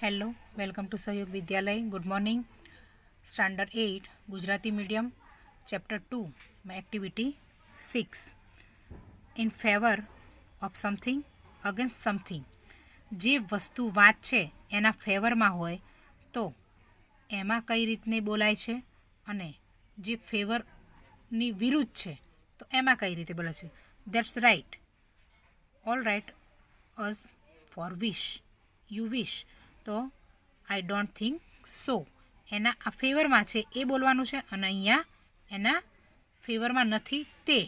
Hello, welcome to Sahyog Vidyalaya. Good morning. Standard 8 Gujarati medium, chapter 2 માં activity 6 in favour of something against something. જે વસ્તુ વાત છે એના ફેવરમાં હોય તો એમાં કઈ રીતને બોલાય છે, અને જે ફેવરની વિરુદ્ધ છે તો એમાં કઈ રીતે બોલાય છે. That's right. All right as for wish. You wish તો આઈ ડોન્ટ થિંક સો એના આ ફેવરમાં છે એ બોલવાનું છે, અને અહીંયા એના ફેવરમાં નથી તે.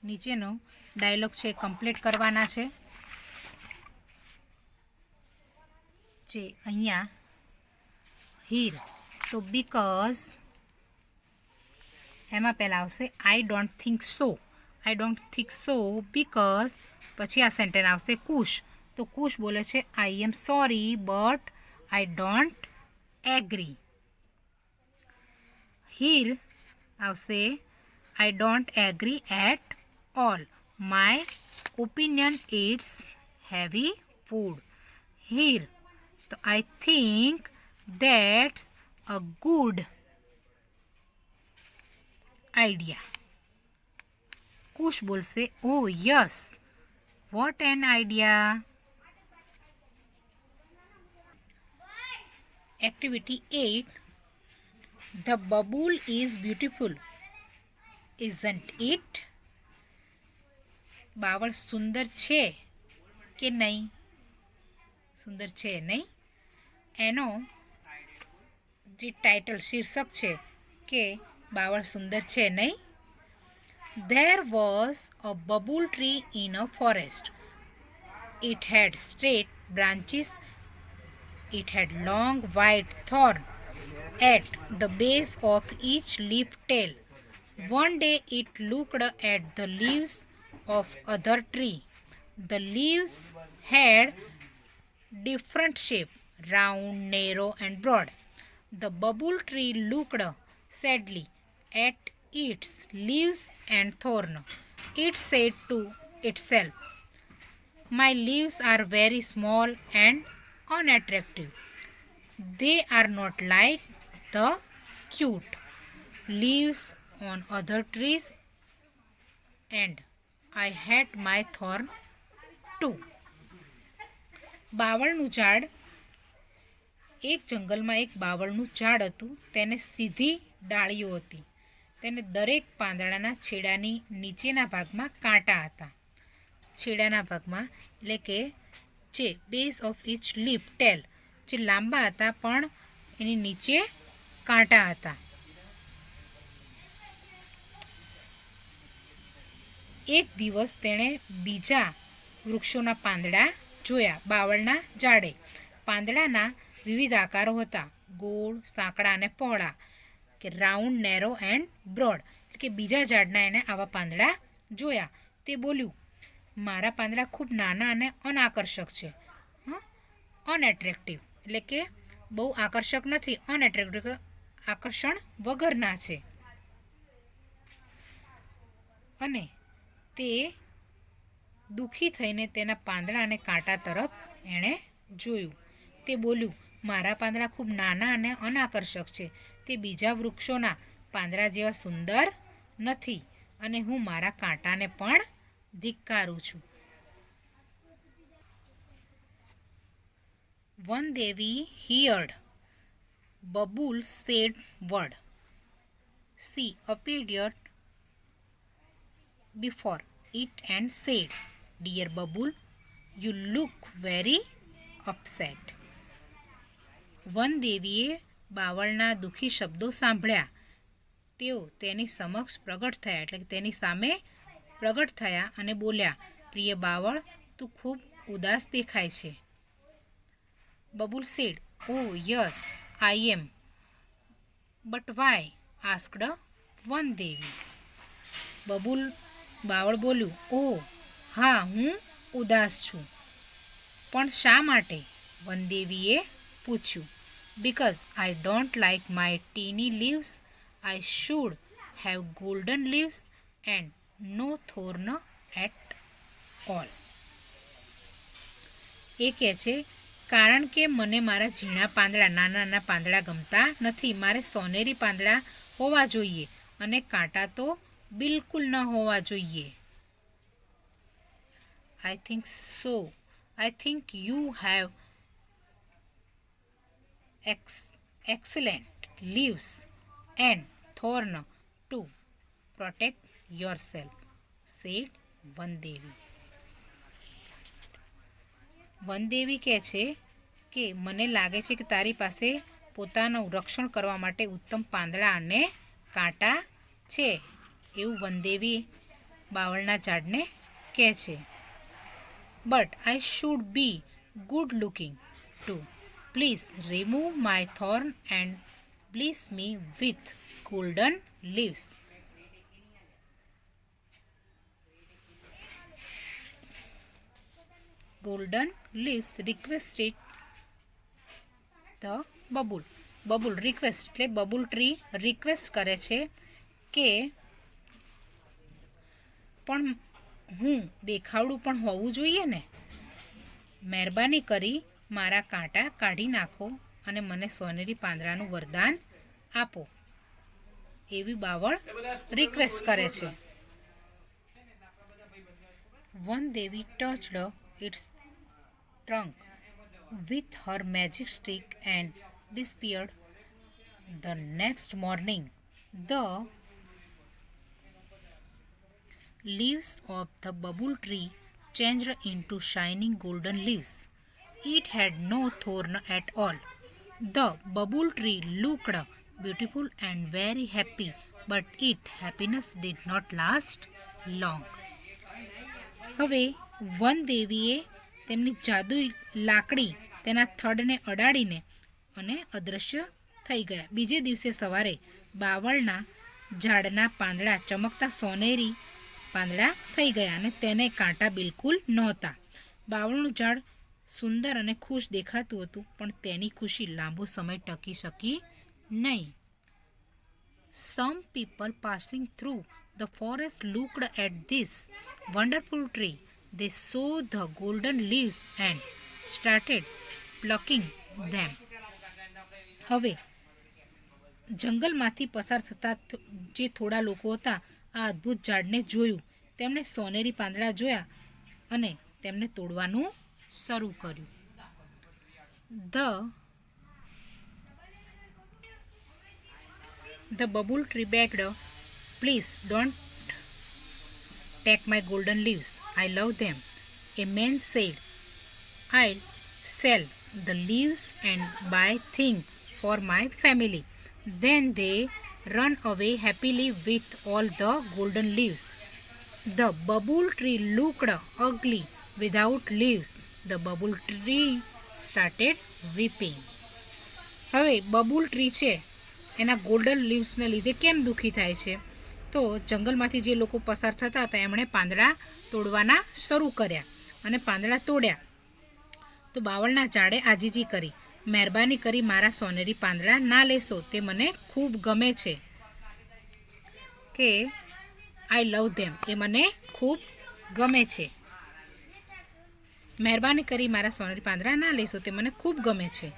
નીચેનો ડાયલોગ છે કમ્પ્લીટ કરવાના છે. જે અહીંયા હીર તો બીકોઝ એમાં પહેલાં આવશે I don't think so. I don't think so because પછી આ સેન્ટેન્સ આવશે કુશ. તો કુશ બોલે છે I am sorry but I don't agree. Heer આવશે I don't agree at all. My opinion it's heavy food. Heer તો I think that's a good idea. Kush બોલશે oh yes what an idea. Activity 8 The bubble is beautiful, isn't it? બાવળ સુંદર છે કે નહીં? સુંદર છે નહીં. એનો જે ટાઇટલ શીર્ષક છે કે બાવળ સુંદર છે નહીં. There was a bubble tree in a forest. It had straight branches. It had long white thorns at the base of each leaf tail. One day it looked at the leaves of other tree. The leaves had different shape, round, narrow and broad. The bubble tree looked sadly at its leaves and thorn. It said to itself, my leaves are very small and unattractive. They are not like the cute leaves on other trees, and I had my thorn too. બાવળનું ઝાડ. એક જંગલમાં એક બાવળનું ઝાડ હતું. તેને સીધી ડાળીઓ હતી. તેને દરેક પાંદડાના છેડાની નીચેના ભાગમાં કાંટા હતા. છેડાના ભાગમાં એટલે કે જે બેઝ ઓફ ઇચ લીફ ટેલ જે લાંબા હતા પણ એની નીચે કાંટા હતા. એક દિવસ તેણે બીજા વૃક્ષોના પાંદડા જોયા. બાવળના ઝાડે પાંદડાના વિવિધ આકારો હતા. ગોળ, સાંકડા અને પહોળા, કે રાઉન્ડ, નેરો એન્ડ બ્રોડ. એટલે કે બીજા ઝાડના એને આવા પાંદડા જોયા. તે બોલ્યું, મારા પાંદડા ખૂબ નાના અને અનાકર્ષક છે. અનએટ્રેક્ટિવ એટલે કે બહુ આકર્ષક નથી. અનએટ્રેક્ટિવ આકર્ષણ વગરના છે. અને તે દુઃખી થઈને તેના પાંદડા અને કાંટા તરફ એણે જોયું. તે બોલ્યું, મારા પાંદડા ખૂબ નાના અને અનાકર્ષક છે. તે બીજા વૃક્ષોના પાંદડા જેવા સુંદર નથી, અને હું મારા કાંટાને પણ ધિક્કારું છું. One Devi heard Babul said word. She appeared before it and said, Dear Babul, you look very upset. વન દેવીએ બાવળના દુઃખી શબ્દો સાંભળ્યા. તેઓ તેની સમક્ષ પ્રગટ થયા, એટલે કે તેની સામે પ્રગટ થયા અને બોલ્યા, પ્રિય બાવળ, તું ખૂબ ઉદાસ દેખાય છે. Babul said, Oh yes, I am. But why? asked Van Devi. બાવળ બોલ્યું, ઓહ હા, હું ઉદાસ છું. પણ શા માટે? વનદેવીએ પૂછ્યું. Because I don't like my teeny leaves. I should have golden leaves and no thorn at all. એ કહે છે કારણ કે મને મારા ઝીણા પાંદડા નાના નાના પાંદડા ગમતા નથી, મારે સોનેરી પાંદડા હોવા જોઈએ અને કાંટા તો બિલકુલ ન હોવા જોઈએ. I think so. I think you have excellent leaves and thorn to protect yourself, said વનદેવી. વનદેવી કહે છે કે મને લાગે છે કે તારી પાસે પોતાનું રક્ષણ કરવા માટે ઉત્તમ પાંદડા અને કાંટા છે, એવું વનદેવી બાવળના ઝાડને કહે છે. But I should be good looking too. Please remove my thorn and bless me with golden leaves. golden leaves requested the bubble. Babul request એટલે બબુલ ટ્રી રિક્વેસ્ટ કરે છે કે પણ હું દેખાવડું પણ હોવું જોઈએ ને, મહેરબાની કરી મારા કાંટા કાઢી નાખો અને મને સોનેરી પાંદડાનું વરદાન આપો, એવી બાવળ રિક્વેસ્ટ કરે છે. વનદેવી ટચડ its trunk with her magic stick and disappeared. The next morning, the leaves of the bubble tree changed into shining golden leaves. It had no thorn at all. The bubble tree looked beautiful and very happy, but its happiness did not last long. હવે વનદેવીએ તેમની જાદુઈ લાકડી તેના થડને અડાડીને અને અદૃશ્ય થઈ ગયા. બીજે દિવસે સવારે બાવળના ઝાડના પાંદડા ચમકતા સોનેરી પાંદડા થઈ ગયા અને તેને કાંટા બિલકુલ નહોતા. બાવળનું ઝાડ સુંદર અને ખુશ દેખાતું હતું, પણ તેની ખુશી લાંબો સમય ટકી શકી નહીં. Some people passing through the forest looked at this wonderful tree. They saw the golden leaves and started plucking them. હવે જંગલમાંથી પસાર થતા જે થોડા લોકો હતા આ અદ્ભુત ઝાડને જોયું. તેમણે સોનેરી પાંદડા જોયા અને તેમને તોડવાનું શરૂ કર્યું. The bubble tree begged, "Please don't take my golden leaves. I love them." A man said, "I'll sell the leaves and buy things for my family." Then they ran away happily with all the golden leaves. The bubble tree looked ugly without leaves. The bubble tree started weeping. હવે babul tree છે એના golden લીવ્સને લીધે કેમ દુઃખી થાય છે? તો જંગલમાંથી જે લોકો પસાર થતા હતા એમણે પાંદડા તોડવાના શરૂ કર્યા અને પાંદડા તોડ્યા તો બાવળના ઝાડે આજીજી કરી, મહેરબાની કરી મારા સોનેરી પાંદડા ના લેશો, તે મને ખૂબ ગમે છે, કે આઈ લવ ધેમ, એ મને ખૂબ ગમે છે, મહેરબાની કરી મારા સોનેરી પાંદડા ના લેશો, તે મને ખૂબ ગમે છે.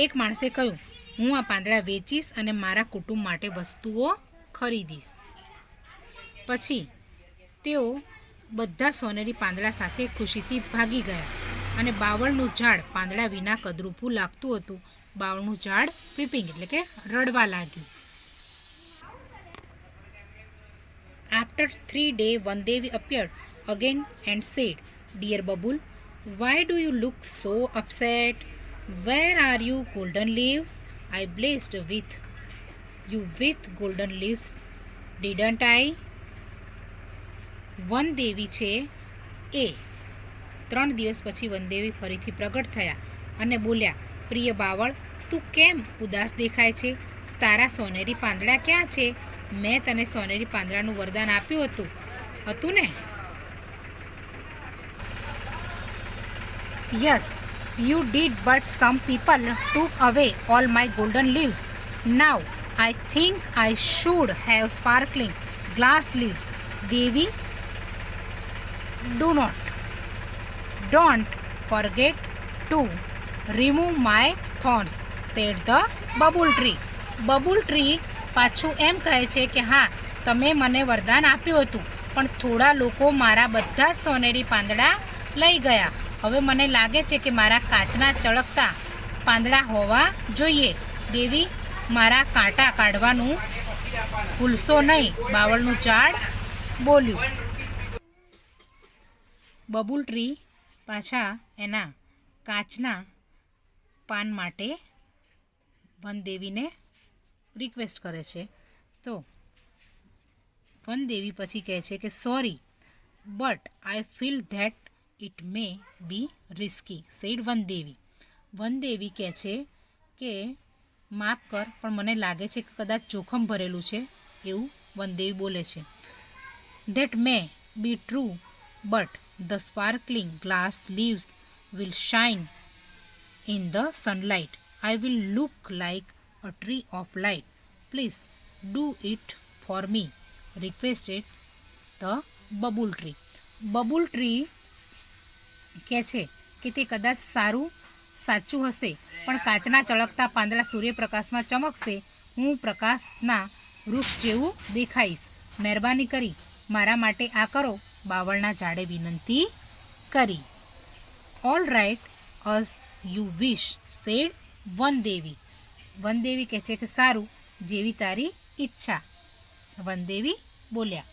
એક માણસે કહ્યું, હું આ પાંદડા વેચીશ અને મારા કુટુંબ માટે વસ્તુઓ ખરીદીશ. પછી તેઓ બધા સોનેરી પાંદડા સાથે ખુશીથી ભાગી ગયા અને બાવળનું ઝાડ પાંદડા વિના કદરૂપું લાગતું હતું. બાવળનું ઝાડ વીપિંગ એટલે કે રડવા લાગ્યું. After 3 days, Vandevi appeared again and said, "Dear Babul, why do you look so upset? Where are you golden leaves? I blessed with you with golden leaves, didn't I?" વનદેવી છે એ 3 દિવસ પછી વનદેવી ફરીથી પ્રગટ થયા અને બોલ્યા, પ્રિય બાવળ, તું કેમ ઉદાસ દેખાય છે? તારા સોનેરી પાંદડા ક્યાં છે? મેં તને સોનેરી પાંદડાનું વરદાન આપ્યું હતું ને? Yes, you did, but some people took away all my golden leaves. Now I think I should have sparkling glass leaves. Devi, don't forget to remove my thorns, said the babul tree. Babul tree પાછું એમ કહે છે કે હા, તમે મને વરદાન આપ્યું હતું, પણ થોડા લોકો મારા બધા જ સોનેરી પાંદડા લઈ ગયા. હવે મને લાગે છે કે મારા કાચના ચળકતા પાંદડા હોવા જોઈએ. દેવી, મારા કાંટા કાઢવાનું ભૂલશો નહીં, બાવળનું ઝાડ બોલ્યું. બબુલ ટ્રી પાછા એના કાચના પાન માટે વનદેવીને રિક્વેસ્ટ કરે છે. તો વનદેવી પછી કહે છે કે sorry, but I feel that it may be risky, said Vandevi. Vandevi કહે છે કે માફ કર, પણ મને લાગે છે કે કદાચ જોખમ ભરેલું છે, એવું વનદેવી બોલે છે. That may be true, but the sparkling glass leaves will shine in the sunlight. I will look like a tree of light. Please do it for me, requested the babul tree. Babul tree કહે છે કે તે કદાચ સાચું હશે, પણ કાચના ચળકતા પાંદડા સૂર્યપ્રકાશમાં ચમકશે. હું પ્રકાશના વૃક્ષ જેવું દેખાઈશ. મહેરબાની કરી મારા માટે આ કરો, બાવળના ઝાડે વિનંતી કરી. All right, as you wish, said Vandevi. Vandevi કહે છે કે સારું, જેવી તારી ઈચ્છા, વનદેવી બોલ્યા.